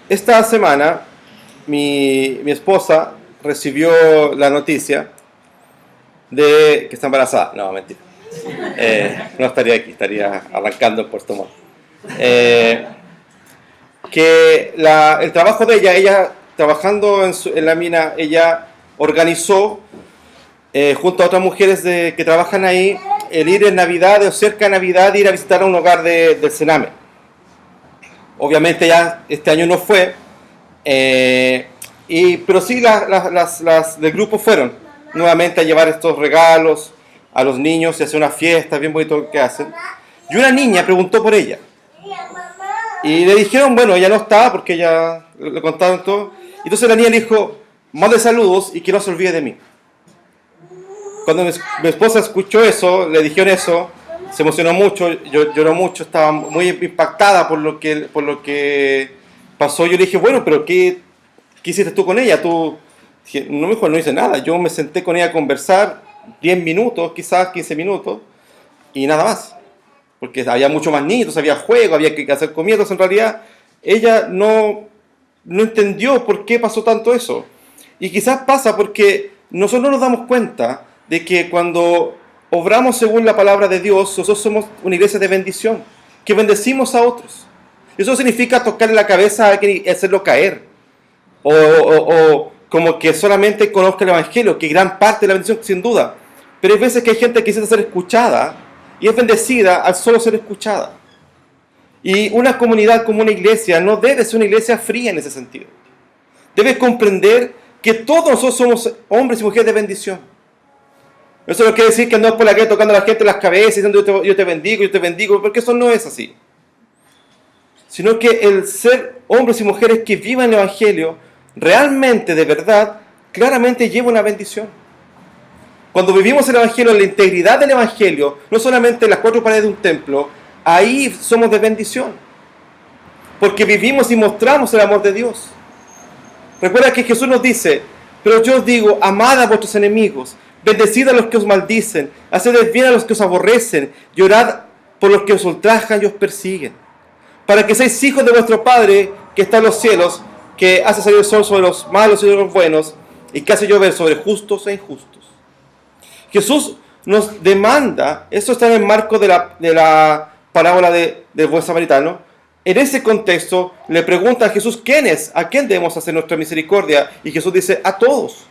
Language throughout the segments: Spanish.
Esta semana mi esposa recibió la noticia de que está embarazada. No, mentira. No estaría aquí, estaría arrancando en Puerto Montt. Que el trabajo de ella trabajando en la mina, ella organizó junto a otras mujeres que trabajan ahí, el ir en Navidad o cerca de Navidad, ir a visitar a un hogar del Sename. Obviamente ya este año no fue, pero sí las del grupo fueron nuevamente a llevar estos regalos a los niños y hacer una fiesta, bien bonito lo que hacen. Y una niña preguntó por ella. Y le dijeron, bueno, ella no estaba porque ella le contaron todo. Entonces la niña le dijo, mande saludos y que no se olvide de mí. Cuando mi esposa escuchó eso, le dijeron eso, se emocionó mucho, lloró mucho, estaba muy impactada por lo que pasó. Yo le dije, bueno, pero ¿qué hiciste tú con ella? Dije, no, mejor no hice nada. Yo me senté con ella a conversar 10 minutos, quizás 15 minutos, y nada más. Porque había mucho más niños, había juego, había que hacer comidas. En realidad, ella no entendió por qué pasó tanto eso. Y quizás pasa porque nosotros no nos damos cuenta de que cuando obramos según la palabra de Dios, nosotros somos una iglesia de bendición, que bendecimos a otros. Eso significa tocarle la cabeza a alguien y hacerlo caer. O como que solamente conozca el Evangelio, que gran parte de la bendición, sin duda. Pero hay veces que hay gente que quisiera ser escuchada y es bendecida al solo ser escuchada. Y una comunidad como una iglesia no debe ser una iglesia fría en ese sentido. Debe comprender que todos nosotros somos hombres y mujeres de bendición. Eso no quiere decir que andamos por la calle tocando a la gente en las cabezas diciendo yo te bendigo, porque eso no es así. Sino que el ser hombres y mujeres que vivan el Evangelio, realmente, de verdad, claramente lleva una bendición. Cuando vivimos el Evangelio, en la integridad del Evangelio, no solamente en las 4 paredes de un templo, ahí somos de bendición. Porque vivimos y mostramos el amor de Dios. Recuerda que Jesús nos dice, pero yo os digo, amad a vuestros enemigos, bendecid a los que os maldicen, haced bien a los que os aborrecen, y orad por los que os ultrajan y os persiguen, para que seáis hijos de vuestro Padre que está en los cielos, que hace salir el sol sobre los malos y sobre los buenos, y que hace llover sobre justos e injustos. Jesús nos demanda, esto está en el marco de la parábola del buen samaritano. En ese contexto le pregunta a Jesús, ¿quién es? ¿A quién debemos hacer nuestra misericordia? Y Jesús dice, a todos.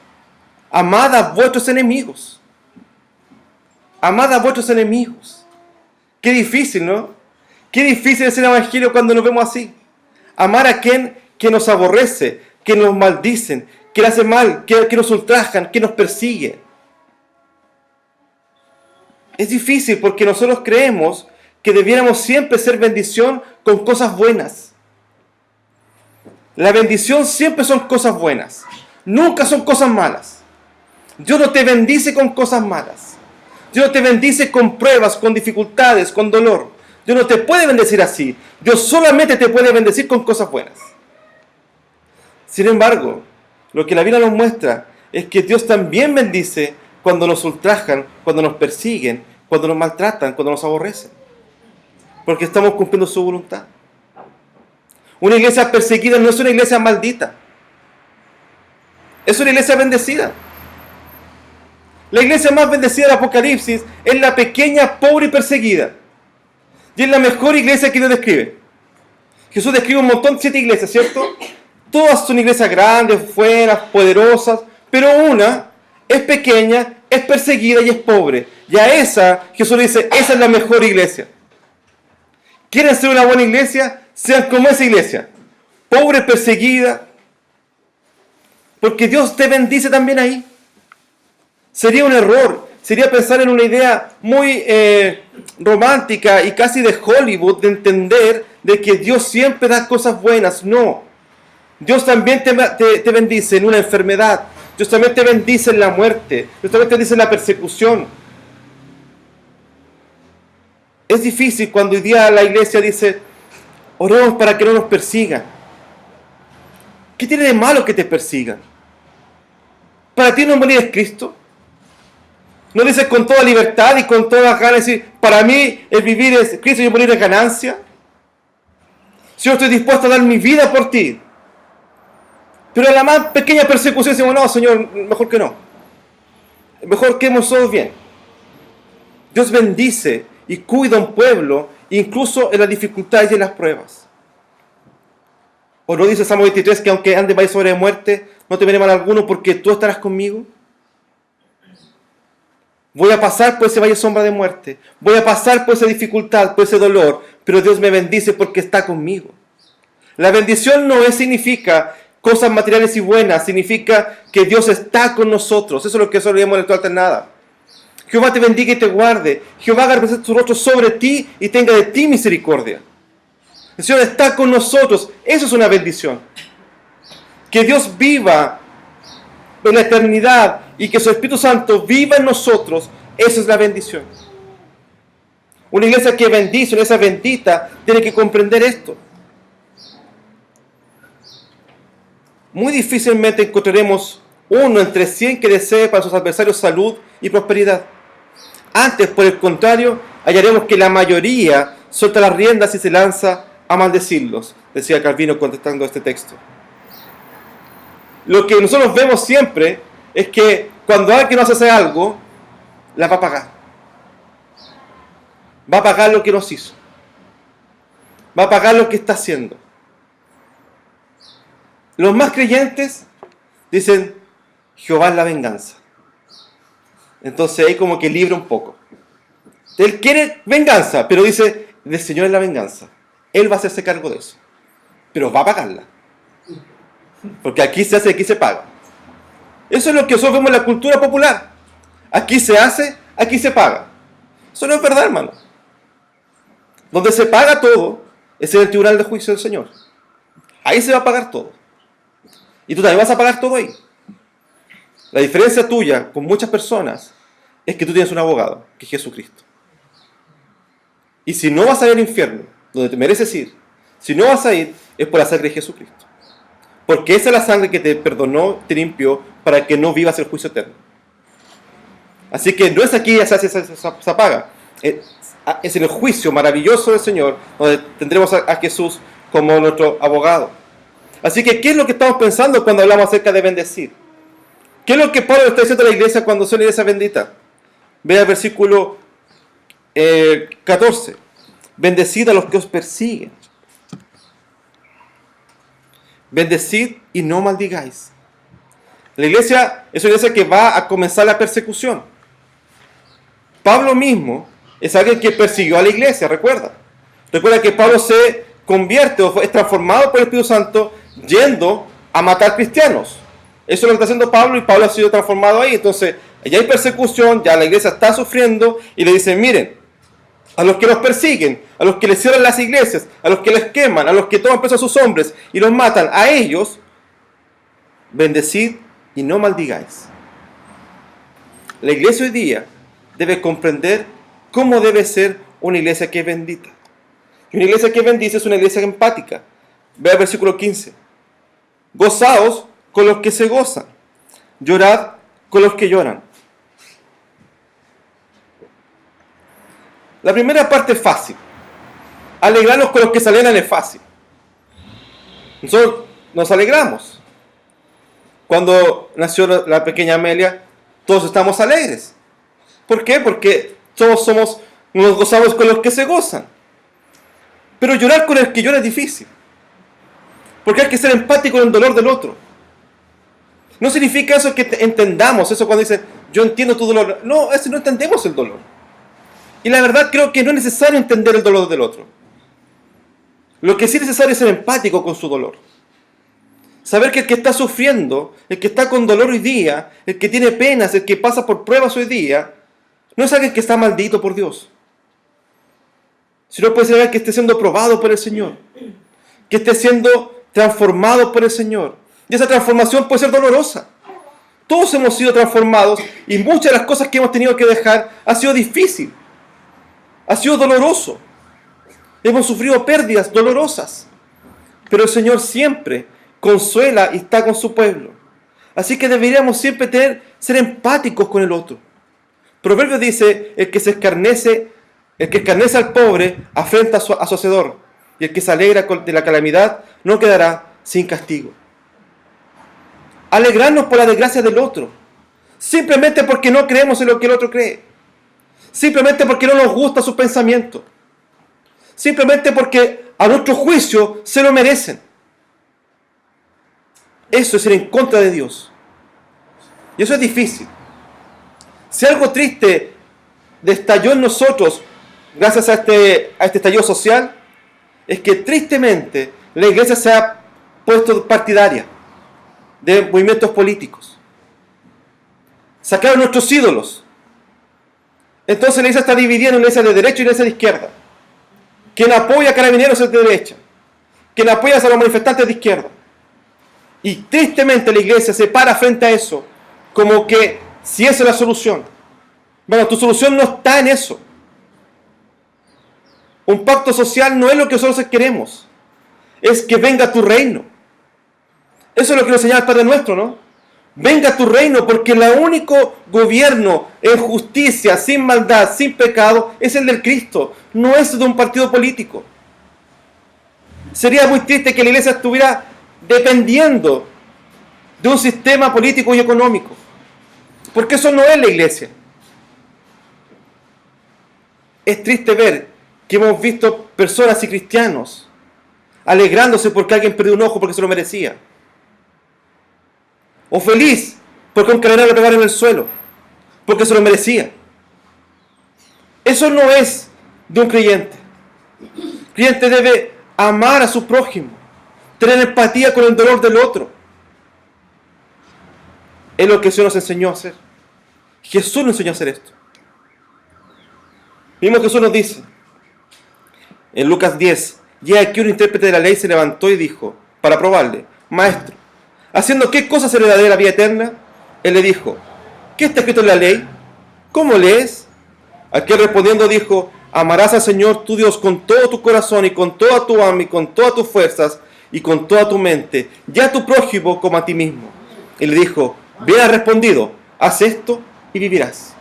Amad a vuestros enemigos. Amad a vuestros enemigos. Qué difícil, ¿no? Qué difícil es el Evangelio cuando nos vemos así. Amar a quien que nos aborrece, que nos maldicen, que le hace mal, que nos ultrajan, que nos persigue. Es difícil porque nosotros creemos que debiéramos siempre ser bendición con cosas buenas. La bendición siempre son cosas buenas. Nunca son cosas malas. Dios no te bendice con cosas malas. Dios no te bendice con pruebas, con dificultades, con dolor. Dios no te puede bendecir así. Dios solamente te puede bendecir con cosas buenas. Sin embargo, lo que la Biblia nos muestra es que Dios también bendice cuando nos ultrajan, cuando nos persiguen, cuando nos maltratan, cuando nos aborrecen. Porque estamos cumpliendo su voluntad. Una iglesia perseguida no es una iglesia maldita. Es una iglesia bendecida. La iglesia más bendecida del Apocalipsis es la pequeña, pobre y perseguida. Y es la mejor iglesia que Dios describe. Jesús describe un montón, 7 iglesias, ¿cierto? Todas son iglesias grandes, buenas, poderosas, pero una es pequeña, es perseguida y es pobre. Y a esa, Jesús le dice, esa es la mejor iglesia. ¿Quieren ser una buena iglesia? Sean como esa iglesia. Pobre, perseguida. Porque Dios te bendice también ahí. Sería un error, sería pensar en una idea muy romántica y casi de Hollywood de entender de que Dios siempre da cosas buenas. No. Dios también te bendice en una enfermedad, Dios también te bendice en la muerte. Dios también te bendice en la persecución. Es difícil cuando hoy día la iglesia dice, oremos para que no nos persigan. ¿Qué tiene de malo que te persigan? ¿Para ti no morir es Cristo? ¿No dices con toda libertad y con toda ganas decir, para mí el vivir es Cristo y morir es ganancia? Si yo estoy dispuesto a dar mi vida por ti. Pero a la más pequeña persecución decimos, no, Señor, mejor que no. Mejor que hemos todos bien. Dios bendice y cuida a un pueblo, incluso en las dificultades y en las pruebas. ¿O no dice Salmo 23 que aunque ande valle sobre muerte, no te veré mal alguno porque tú estarás conmigo? Voy a pasar por ese valle sombra de muerte. Voy a pasar por esa dificultad, por ese dolor. Pero Dios me bendice porque está conmigo. La bendición no significa cosas materiales y buenas. Significa que Dios está con nosotros. Eso es lo que nosotros leemos en la alternada. Jehová te bendiga y te guarde. Jehová haga representar su rostro sobre ti y tenga de ti misericordia. El Señor está con nosotros. Eso es una bendición. Que Dios viva en la eternidad y que su Espíritu Santo viva en nosotros, eso es la bendición. Una iglesia que bendice, una iglesia bendita, tiene que comprender esto. Muy difícilmente encontraremos uno entre 100 que desee para sus adversarios salud y prosperidad. Antes, por el contrario, hallaremos que la mayoría suelta las riendas y se lanza a maldecirlos, decía Calvino contestando este texto. Lo que nosotros vemos siempre es que cuando alguien nos hace algo, la va a pagar. Va a pagar lo que nos hizo. Va a pagar lo que está haciendo. Los más creyentes dicen, Jehová es la venganza. Entonces ahí como que libra un poco. Él quiere venganza, pero dice, del Señor es la venganza. Él va a hacerse cargo de eso. Pero va a pagarla. Porque aquí se hace, aquí se paga. Eso es lo que nosotros vemos en la cultura popular. Aquí se hace, aquí se paga. Eso no es verdad, hermano. Donde se paga todo es en el tribunal de juicio del Señor. Ahí se va a pagar todo. Y tú también vas a pagar todo ahí. La diferencia tuya con muchas personas es que tú tienes un abogado, que es Jesucristo. Y si no vas a ir al infierno, donde te mereces ir, si no vas a ir, es por la sangre de Jesucristo. Porque esa es la sangre que te perdonó, te limpió, para que no vivas el juicio eterno. Así que no es aquí se apaga. Es en el juicio maravilloso del Señor, donde tendremos a Jesús como nuestro abogado. Así que, ¿qué es lo que estamos pensando cuando hablamos acerca de bendecir? ¿Qué es lo que Pablo está diciendo a la iglesia cuando son la iglesia bendita? Ve al versículo 14. Bendecid a los que os persiguen. Bendecid y no maldigáis. La iglesia es una iglesia que va a comenzar la persecución. Pablo mismo es alguien que persiguió a la iglesia, recuerda. Recuerda que Pablo se convierte o es transformado por el Espíritu Santo yendo a matar cristianos. Eso es lo que está haciendo Pablo y Pablo ha sido transformado ahí. Entonces, ya hay persecución, ya la iglesia está sufriendo y le dicen, miren, a los que los persiguen, a los que les cierran las iglesias, a los que les queman, a los que toman presos a sus hombres y los matan, a ellos, bendecid y no maldigáis. La iglesia hoy día debe comprender cómo debe ser una iglesia que es bendita. Y una iglesia que bendice es una iglesia empática. Ve al versículo 15. Gozaos con los que se gozan, llorad con los que lloran. La primera parte es fácil. Alegrarnos con los que se alegran es fácil. Nosotros nos alegramos. Cuando nació la pequeña Amelia, todos estamos alegres. ¿Por qué? Porque todos nos gozamos con los que se gozan. Pero llorar con el que llora es difícil. Porque hay que ser empático en el dolor del otro. No significa eso que entendamos, eso cuando dicen, yo entiendo tu dolor. No, eso no entendemos el dolor. Y la verdad creo que no es necesario entender el dolor del otro. Lo que sí es necesario es ser empático con su dolor. Saber que el que está sufriendo, el que está con dolor hoy día, el que tiene penas, el que pasa por pruebas hoy día, no es alguien que está maldito por Dios. Sino puede ser alguien que esté siendo probado por el Señor. Que esté siendo transformado por el Señor. Y esa transformación puede ser dolorosa. Todos hemos sido transformados y muchas de las cosas que hemos tenido que dejar ha sido difícil, ha sido doloroso. Hemos sufrido pérdidas dolorosas, pero el Señor siempre consuela y está con su pueblo. Así que deberíamos siempre ser empáticos con el otro. Proverbios dice, el que escarnece al pobre afrenta a su hacedor, y el que se alegra de la calamidad no quedará sin castigo. Alegrarnos por la desgracia del otro, simplemente porque no creemos en lo que el otro cree, simplemente porque no nos gusta su pensamiento, simplemente porque a nuestro juicio se lo merecen. Eso es ir en contra de Dios. Y eso es difícil. Si algo triste estalló en nosotros gracias a este estallido social, es que tristemente la iglesia se ha puesto partidaria de movimientos políticos. Sacaron nuestros ídolos. Entonces la iglesia está dividida en una iglesia de derecha y una iglesia de izquierda. Quien apoya a carabineros es de derecha. Quien apoya a los manifestantes de izquierda. Y tristemente la iglesia se para frente a eso, como que si esa es la solución. Bueno, tu solución no está en eso. Un pacto social no es lo que nosotros queremos. Es que venga tu reino. Eso es lo que nos enseñaba el Padre Nuestro, ¿no? Venga tu reino, porque el único gobierno en justicia, sin maldad, sin pecado, es el del Cristo, no es de un partido político. Sería muy triste que la iglesia estuviera dependiendo de un sistema político y económico, porque eso no es la iglesia. Es triste ver que hemos visto personas y cristianos alegrándose porque alguien perdió un ojo porque se lo merecía, o feliz porque un cardenal le pegaron en el suelo porque se lo merecía. Eso no es de un creyente. El creyente debe amar a su prójimo, tener empatía con el dolor del otro. Es lo que el Señor nos enseñó a hacer. Jesús nos enseñó a hacer esto. Mismo Jesús nos dice en Lucas 10, y aquí un intérprete de la ley se levantó y dijo, para probarle, maestro, ¿haciendo qué cosa se le dará la vida eterna? Él le dijo, ¿qué está escrito en la ley? ¿Cómo lees? Aquel respondiendo dijo, amarás al Señor tu Dios con todo tu corazón y con toda tu alma y con todas tus fuerzas y con toda tu mente, y a tu prójimo como a ti mismo. Y le dijo, bien has respondido, haz esto y vivirás.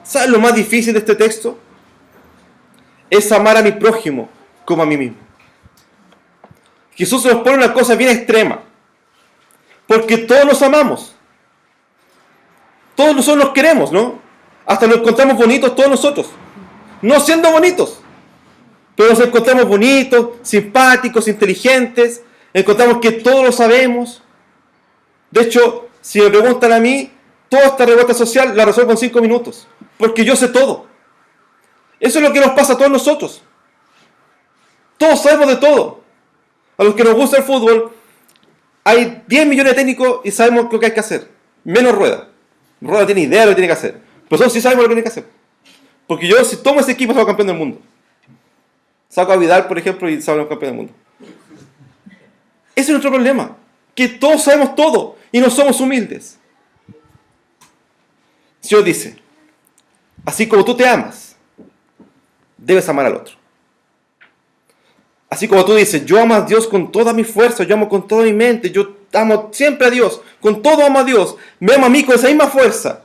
¿Sabes lo más difícil de este texto? Es amar a mi prójimo como a mí mismo. Jesús nos pone una cosa bien extrema, porque todos nos amamos. Todos nosotros nos queremos, ¿no? Hasta nos encontramos bonitos todos nosotros. No siendo bonitos, pero nos encontramos bonitos, simpáticos, inteligentes. Encontramos que todos lo sabemos. De hecho, si me preguntan a mí, toda esta revuelta social la resuelvo en 5 minutos, porque yo sé todo. Eso es lo que nos pasa a todos nosotros. Todos sabemos de todo. A los que nos gusta el fútbol, hay 10 millones de técnicos y sabemos lo que hay que hacer. Menos Rueda. Rueda tiene idea de lo que tiene que hacer. Pero nosotros sí sabemos lo que tiene que hacer. Porque yo, si tomo ese equipo, salgo campeón del mundo. Saco a Vidal, por ejemplo, y salgo campeón del mundo. Ese es nuestro problema. Que todos sabemos todo y no somos humildes. El Señor dice, así como tú te amas, debes amar al otro. Así como tú dices, yo amo a Dios con toda mi fuerza, yo amo con toda mi mente, yo amo siempre a Dios, con todo amo a Dios, me amo a mí con esa misma fuerza.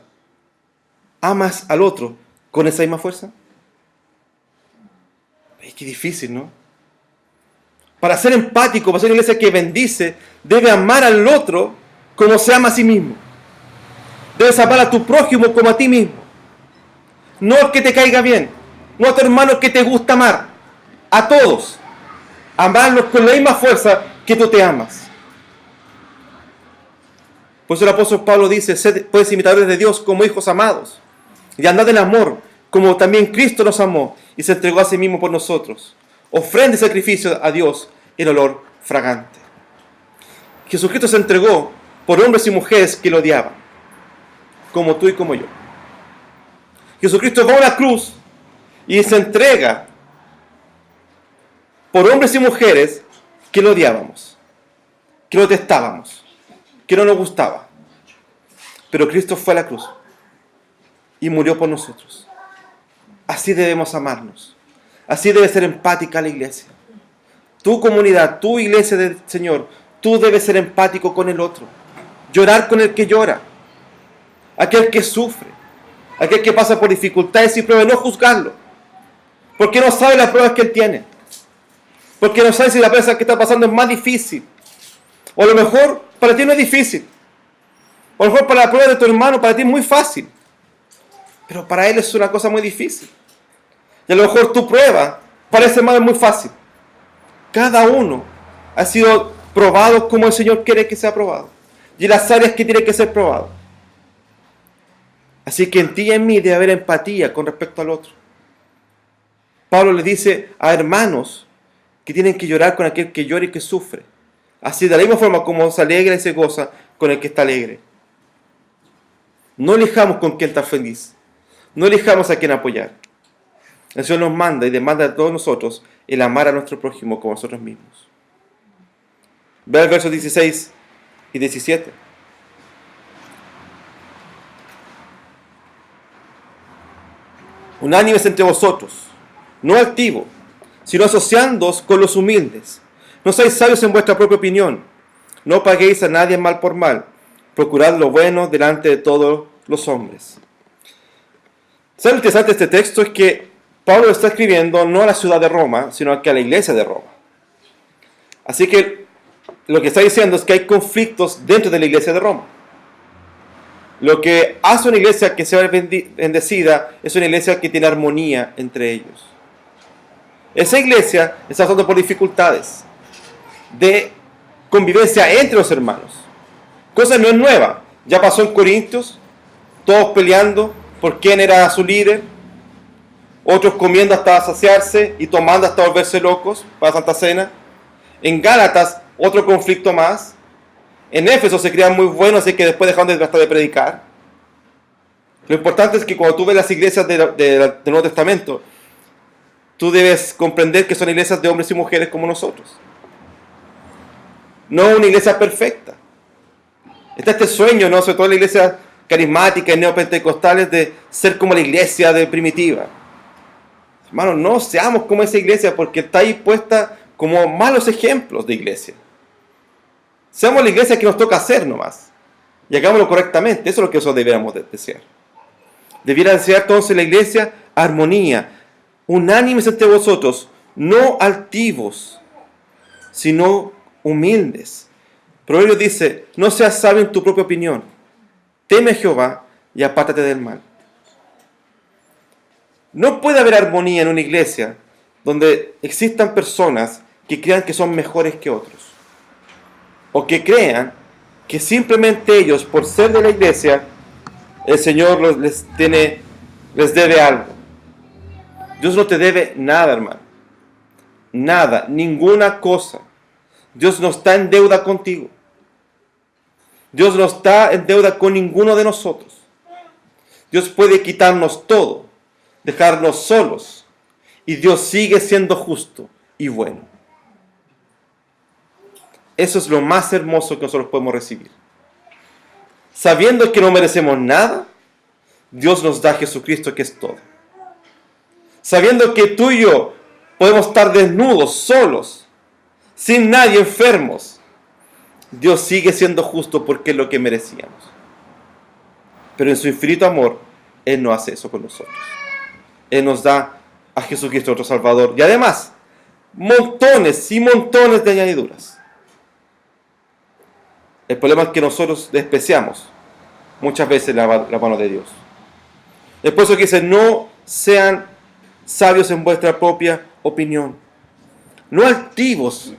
¿Amas al otro con esa misma fuerza? Es que difícil, ¿no? Para ser empático, para ser una iglesia que bendice, debe amar al otro como se ama a sí mismo. Debes amar a tu prójimo como a ti mismo. No al que te caiga bien, no a tu hermano que te gusta amar, a todos. Amarlos con la misma fuerza que tú te amas. Por eso el apóstol Pablo dice, sed pues imitadores de Dios como hijos amados, y andad en amor, como también Cristo nos amó, y se entregó a sí mismo por nosotros. Ofrenda y sacrificio a Dios en olor fragante. Jesucristo se entregó por hombres y mujeres que lo odiaban, como tú y como yo. Jesucristo va a una cruz y se entrega por hombres y mujeres que lo odiábamos, que lo detestábamos, que no nos gustaba. Pero Cristo fue a la cruz y murió por nosotros. Así debemos amarnos. Así debe ser empática la iglesia. Tu comunidad, tu iglesia del Señor, tú debes ser empático con el otro. Llorar con el que llora. Aquel que sufre. Aquel que pasa por dificultades y pruebas. No juzgarlo. Porque no sabe las pruebas que él tiene. Porque no sabe si la prueba que está pasando es más difícil. O a lo mejor para ti no es difícil. O a lo mejor para la prueba de tu hermano para ti es muy fácil. Pero para él es una cosa muy difícil. Y a lo mejor tu prueba para ese hermano es muy fácil. Cada uno ha sido probado como el Señor quiere que sea probado. Y las áreas que tiene que ser probado. Así que en ti y en mí debe haber empatía con respecto al otro. Pablo le dice a hermanos que tienen que llorar con aquel que llora y que sufre. Así de la misma forma como se alegra y se goza con el que está alegre. No elijamos con quién estar feliz. No elijamos a quién apoyar. El Señor nos manda y demanda a todos nosotros el amar a nuestro prójimo como a nosotros mismos. Ve el verso 16 y 17. Unánimes entre vosotros, no altivos, sino asociándoos con los humildes. No seáis sabios en vuestra propia opinión. No paguéis a nadie mal por mal. Procurad lo bueno delante de todos los hombres. ¿Sabes lo interesante de este texto? Es que Pablo está escribiendo no a la ciudad de Roma, sino que a la iglesia de Roma. Así que lo que está diciendo es que hay conflictos dentro de la iglesia de Roma. Lo que hace una iglesia que sea bendecida es una iglesia que tiene armonía entre ellos. Esa iglesia está pasando por dificultades de convivencia entre los hermanos. Cosa no es nueva. Ya pasó en Corintios, todos peleando por quién era su líder, otros comiendo hasta saciarse y tomando hasta volverse locos para Santa Cena. En Gálatas, otro conflicto más. En Éfeso se creían muy buenos, así que después dejaron hasta de predicar. Lo importante es que cuando tú ves las iglesias del Nuevo Testamento, tú debes comprender que son iglesias de hombres y mujeres como nosotros. No una iglesia perfecta. Está este sueño, ¿no? Sobre todo en la iglesia carismática y neopentecostales de ser como la iglesia de primitiva. Hermanos, no seamos como esa iglesia porque está ahí puesta como malos ejemplos de iglesia. Seamos la iglesia que nos toca hacer nomás. Y hagámoslo correctamente. Eso es lo que nosotros deberíamos desear. Debiera desear entonces la iglesia armonía. Unánimes entre vosotros. No altivos, sino humildes. Proverbios dice, no seas sabio en tu propia opinión. Teme a Jehová y apártate del mal. No puede haber armonía en una iglesia donde existan personas que crean que son mejores que otros. O que crean que simplemente ellos, por ser de la iglesia, el Señor les debe algo. Dios no te debe nada, hermano. Nada, ninguna cosa. Dios no está en deuda contigo. Dios no está en deuda con ninguno de nosotros. Dios puede quitarnos todo, dejarnos solos. Y Dios sigue siendo justo y bueno. Eso es lo más hermoso que nosotros podemos recibir. Sabiendo que no merecemos nada, Dios nos da a Jesucristo que es todo. Sabiendo que tú y yo podemos estar desnudos, solos, sin nadie, enfermos, Dios sigue siendo justo porque es lo que merecíamos. Pero en su infinito amor, Él no hace eso con nosotros. Él nos da a Jesucristo nuestro Salvador. Y además, montones y montones de añadiduras. El problema es que nosotros despreciamos muchas veces la mano de Dios. Es por eso que dice, no sean sabios en vuestra propia opinión. No altivos.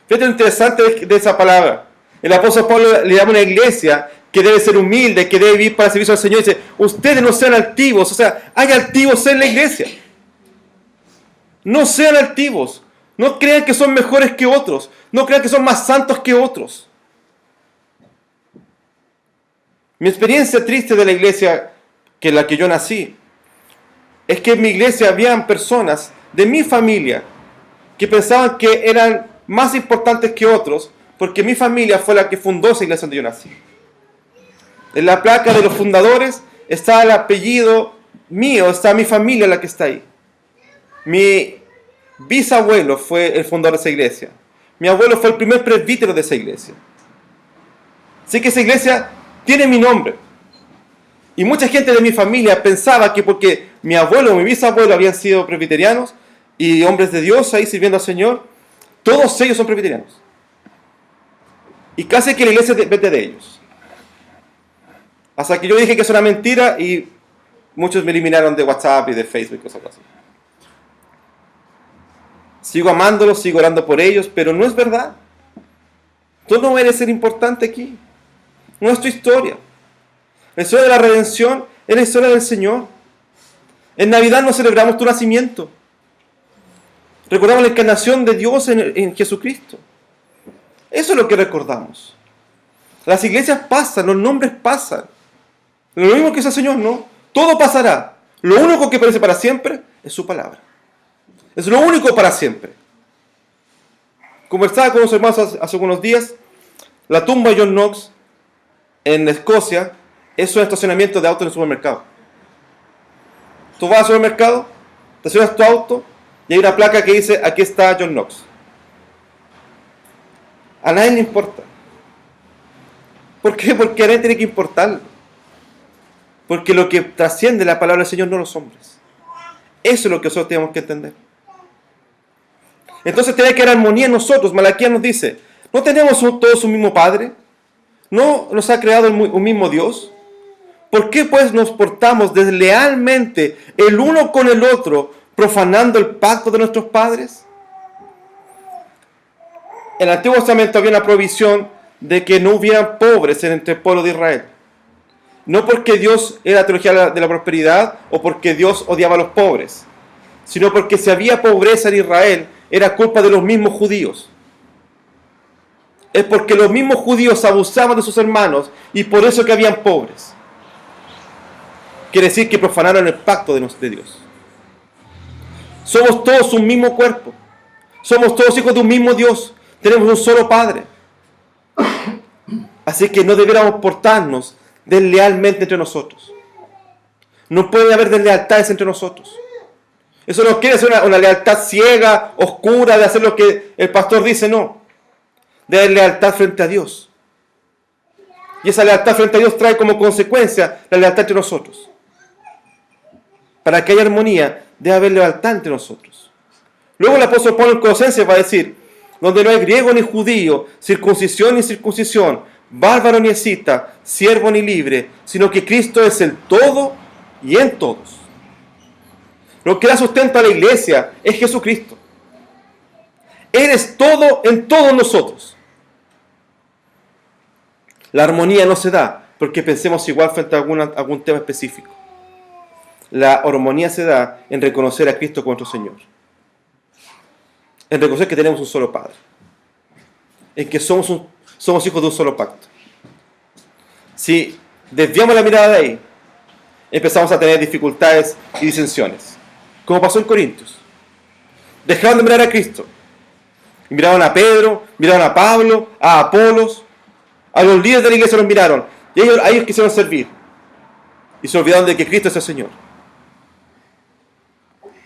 Fíjate lo interesante de esa palabra. El apóstol Pablo le llama a una iglesia que debe ser humilde, que debe vivir para el servicio al Señor. Y dice, ustedes no sean altivos. O sea, hay altivos en la iglesia. No sean altivos. No crean que son mejores que otros. No crean que son más santos que otros. Mi experiencia triste de la iglesia que en la que yo nací es que en mi iglesia habían personas de mi familia que pensaban que eran más importantes que otros porque mi familia fue la que fundó esa iglesia donde yo nací. En la placa de los fundadores está el apellido mío, está mi familia la que está ahí. Mi bisabuelo fue el fundador de esa iglesia. Mi abuelo fue el primer presbítero de esa iglesia. Así que esa iglesia tiene mi nombre. Y mucha gente de mi familia pensaba que porque mi abuelo o mi bisabuelo habían sido presbiterianos y hombres de Dios ahí sirviendo al Señor, todos ellos son presbiterianos. Y casi que la iglesia depende de ellos. Hasta que yo dije que eso era mentira y muchos me eliminaron de WhatsApp y de Facebook y cosas así. Sigo amándolos, sigo orando por ellos, pero no es verdad. Tú no eres ser importante aquí. No es tu historia. La historia de la redención es la historia del Señor. En Navidad no celebramos tu nacimiento. Recordamos la encarnación de Dios en Jesucristo. Eso es lo que recordamos. Las iglesias pasan, los nombres pasan. Lo mismo que es el Señor, ¿no? Todo pasará. Lo único que permanece para siempre es su palabra. Es lo único para siempre. Conversaba con unos hermanos hace unos días. La tumba de John Knox en Escocia es un estacionamiento de autos en el supermercado. Tú vas al supermercado, estacionas tu auto y hay una placa que dice: aquí está John Knox. A nadie le importa. ¿Por qué? Porque a nadie tiene que importarlo. Porque lo que trasciende la palabra del Señor no los hombres. Eso es lo que nosotros tenemos que entender. Entonces tiene que haber armonía en nosotros. Malaquías nos dice: ¿no tenemos todos un mismo Padre? ¿No nos ha creado un mismo Dios? ¿Por qué pues nos portamos deslealmente el uno con el otro, profanando el pacto de nuestros padres? En el Antiguo Testamento había una provisión de que no hubieran pobres entre el pueblo de Israel. No porque Dios era la teología de la prosperidad o porque Dios odiaba a los pobres, sino porque si había pobreza en Israel era culpa de los mismos judíos. Es porque los mismos judíos abusaban de sus hermanos y por eso que habían pobres. Quiere decir que profanaron el pacto de Dios. Somos todos un mismo cuerpo. Somos todos hijos de un mismo Dios. Tenemos un solo Padre. Así que no deberíamos portarnos deslealmente entre nosotros. No puede haber deslealtades entre nosotros. Eso no quiere decir una lealtad ciega, oscura, de hacer lo que el pastor dice, no. De haber lealtad frente a Dios. Y esa lealtad frente a Dios trae como consecuencia la lealtad entre nosotros. Para que haya armonía, debe haber lealtad entre nosotros. Luego el apóstol Pablo en Colosenses va a decir: donde no hay griego ni judío, circuncisión ni circuncisión, bárbaro ni escita, siervo ni libre, sino que Cristo es el todo y en todos. Lo que da sustento a la iglesia es Jesucristo. Él es todo en todos nosotros. La armonía no se da porque pensemos igual frente a algún tema específico. La armonía se da en reconocer a Cristo como nuestro Señor. En reconocer que tenemos un solo Padre. En que somos hijos de un solo pacto. Si desviamos la mirada de ahí, empezamos a tener dificultades y disensiones. Como pasó en Corintios. Dejaron de mirar a Cristo. Miraron a Pedro, miraron a Pablo, a Apolos. A los líderes de la iglesia los miraron. Y a ellos quisieron servir. Y se olvidaron de que Cristo es el Señor.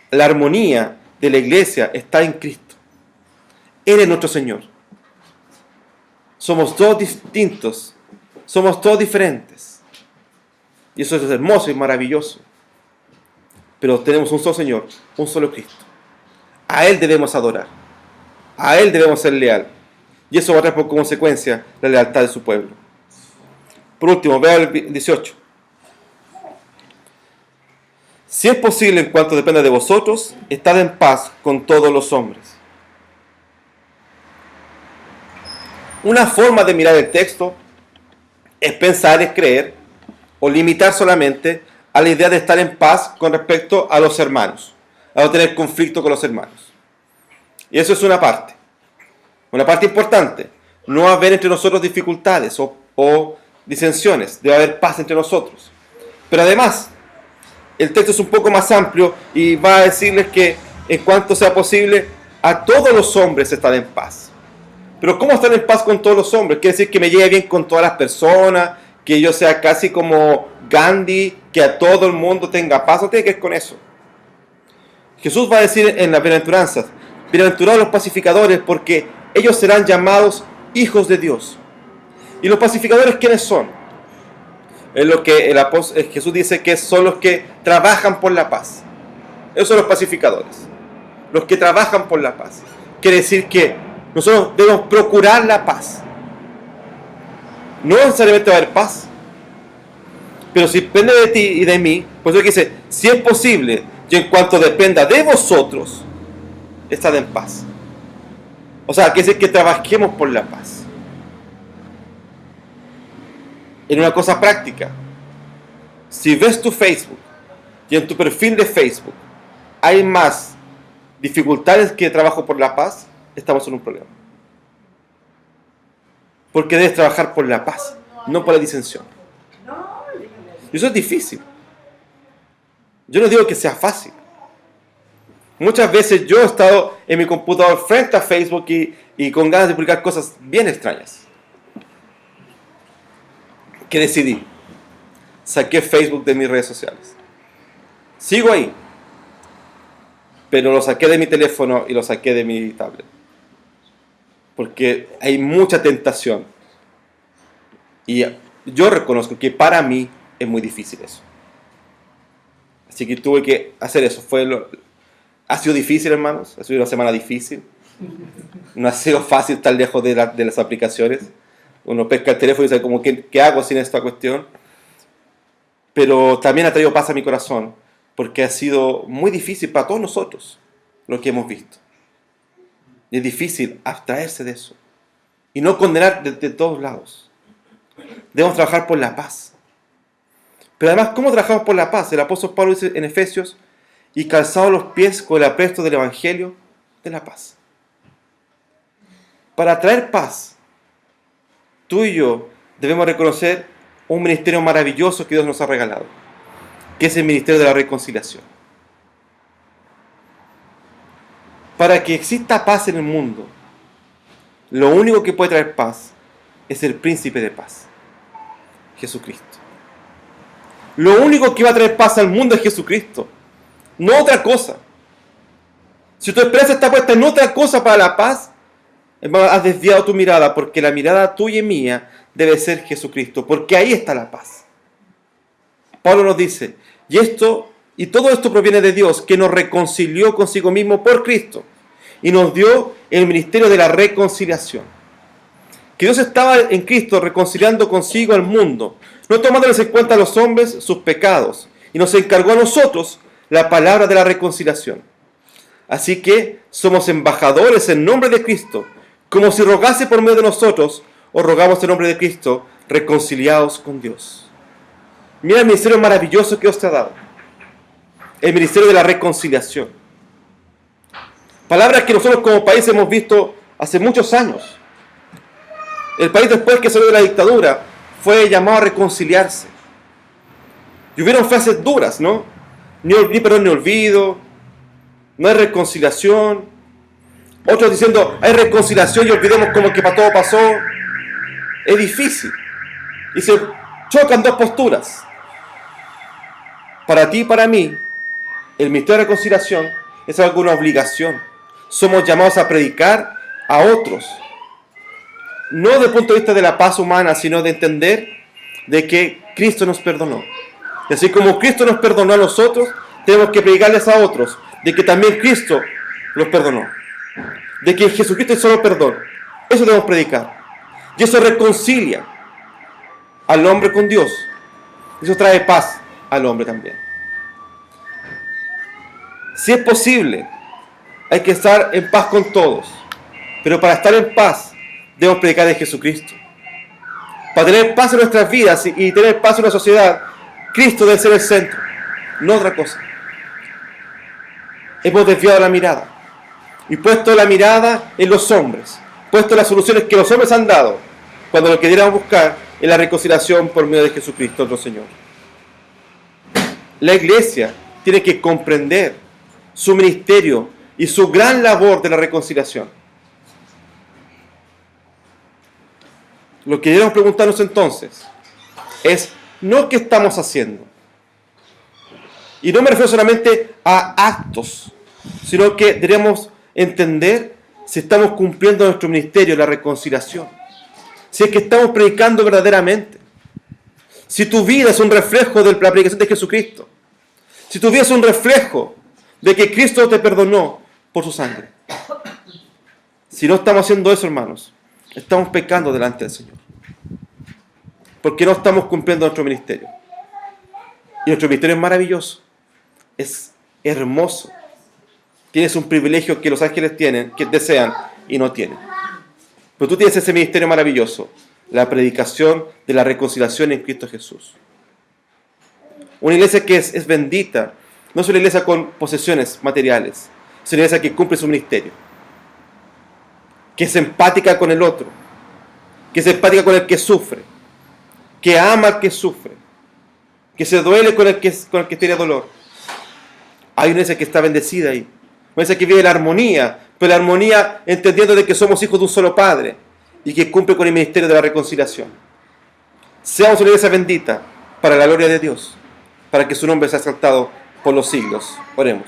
La armonía de la iglesia está en Cristo. Él es nuestro Señor. Somos todos distintos. Somos todos diferentes. Y eso es hermoso y maravilloso. Pero tenemos un solo Señor, un solo Cristo. A Él debemos adorar. A Él debemos ser leal. Y eso va a traer por consecuencia la lealtad de su pueblo. Por último, vea el 18. Si es posible, en cuanto dependa de vosotros, estad en paz con todos los hombres. Una forma de mirar el texto es pensar, es creer, o limitar solamente a la idea de estar en paz con respecto a los hermanos, a no tener conflicto con los hermanos. Y eso es una parte importante. No va a haber entre nosotros dificultades o disensiones, debe haber paz entre nosotros. Pero además, el texto es un poco más amplio y va a decirles que en cuanto sea posible, a todos los hombres estar en paz. Pero ¿cómo estar en paz con todos los hombres? Quiere decir que me lleve bien con todas las personas, que yo sea casi como Gandhi, que a todo el mundo tenga paz. No tiene que ver con eso. Jesús va a decir en las bienaventuranzas: bienaventurados los pacificadores, porque ellos serán llamados hijos de Dios. ¿Y los pacificadores quiénes son? Es lo que Jesús dice que son los que trabajan por la paz. Esos son los pacificadores, los que trabajan por la paz. Quiere decir que nosotros debemos procurar la paz. No necesariamente va a haber paz, pero si depende de ti y de mí, pues lo que dice, si es posible, y en cuanto dependa de vosotros, estad en paz. O sea, quiere decir que trabajemos por la paz. En una cosa práctica, si ves tu Facebook y en tu perfil de Facebook hay más dificultades que trabajo por la paz, estamos en un problema. Porque debes trabajar por la paz, no por la disensión. Y eso es difícil. Yo no digo que sea fácil. Muchas veces yo he estado en mi computador frente a Facebook y con ganas de publicar cosas bien extrañas. ¿Qué decidí? Saqué Facebook de mis redes sociales. Sigo ahí, pero lo saqué de mi teléfono y lo saqué de mi tablet. Porque hay mucha tentación. Y yo reconozco que para mí es muy difícil eso. Así que tuve que hacer eso. Ha sido difícil, hermanos. Ha sido una semana difícil. No ha sido fácil estar lejos de las aplicaciones. Uno pesca el teléfono y dice, como, ¿qué hago sin esta cuestión? Pero también ha traído paz a mi corazón, porque ha sido muy difícil para todos nosotros lo que hemos visto. Y es difícil abstraerse de eso y no condenar de todos lados. Debemos trabajar por la paz. Pero además, ¿cómo trabajamos por la paz? El apóstol Pablo dice en Efesios: y calzados los pies con el apresto del evangelio de la paz. Para traer paz, tú y yo debemos reconocer un ministerio maravilloso que Dios nos ha regalado, que es el ministerio de la reconciliación. Para que exista paz en el mundo, lo único que puede traer paz es el príncipe de paz, Jesucristo. Lo único que va a traer paz al mundo es Jesucristo, no otra cosa. Si tu esperanza está puesta en otra cosa para la paz, has desviado tu mirada, porque la mirada tuya y mía debe ser Jesucristo, porque ahí está la paz. Pablo nos dice, y todo esto proviene de Dios, que nos reconcilió consigo mismo por Cristo y nos dio el ministerio de la reconciliación. Que Dios estaba en Cristo reconciliando consigo al mundo, no tomándoles en cuenta a los hombres sus pecados, y nos encargó a nosotros la palabra de la reconciliación. Así que somos embajadores en nombre de Cristo, como si rogase por medio de nosotros, os rogamos en nombre de Cristo, reconciliados con Dios. Mira el ministerio maravilloso que Dios te ha dado. El ministerio de la reconciliación. Palabras que nosotros como país hemos visto hace muchos años. El país, después que salió de la dictadura, fue llamado a reconciliarse. Y hubieron frases duras, ¿no? Ni perdón ni olvido, no hay reconciliación. Otros diciendo, hay reconciliación y olvidemos como que para todo pasó. Es difícil. Y se chocan dos posturas. Para ti y para mí, el ministerio de reconciliación es alguna obligación. Somos llamados a predicar a otros. No desde el punto de vista de la paz humana, sino de entender de que Cristo nos perdonó. Y así como Cristo nos perdonó a nosotros, tenemos que predicarles a otros de que también Cristo los perdonó. De que en Jesucristo hay solo perdón. Eso debemos predicar. Y eso reconcilia al hombre con Dios. Eso trae paz al hombre también. Si es posible, hay que estar en paz con todos. Pero para estar en paz, debemos predicar de Jesucristo. Para tener paz en nuestras vidas y tener paz en la sociedad, Cristo debe ser el centro, no otra cosa. Hemos desviado la mirada y puesto la mirada en los hombres, puesto las soluciones que los hombres han dado, cuando lo que deberíamos buscar es la reconciliación por medio de Jesucristo, nuestro Señor. La iglesia tiene que comprender su ministerio y su gran labor de la reconciliación. Lo que debemos preguntarnos entonces es no qué estamos haciendo. Y no me refiero solamente a actos, sino que deberíamos entender si estamos cumpliendo nuestro ministerio, la reconciliación. Si es que estamos predicando verdaderamente. Si tu vida es un reflejo de la predicación de Jesucristo. Si tu vida es un reflejo de que Cristo te perdonó por su sangre. Si no estamos haciendo eso, hermanos, estamos pecando delante del Señor. Porque no estamos cumpliendo nuestro ministerio. Y nuestro ministerio es maravilloso. Es hermoso. Tienes un privilegio que los ángeles tienen, que desean y no tienen. Pero tú tienes ese ministerio maravilloso. La predicación de la reconciliación en Cristo Jesús. Una iglesia que es bendita. No es una iglesia con posesiones materiales. Es una iglesia que cumple su ministerio. Que es empática con el otro. Que es empática con el que sufre. Que ama al que sufre. Que se duele con el que tiene dolor. Hay una iglesia que está bendecida ahí. Una iglesia que vive la armonía. Pero la armonía entendiendo de que somos hijos de un solo Padre. Y que cumple con el ministerio de la reconciliación. Seamos una iglesia bendita para la gloria de Dios. Para que su nombre sea exaltado por los siglos. Oremos.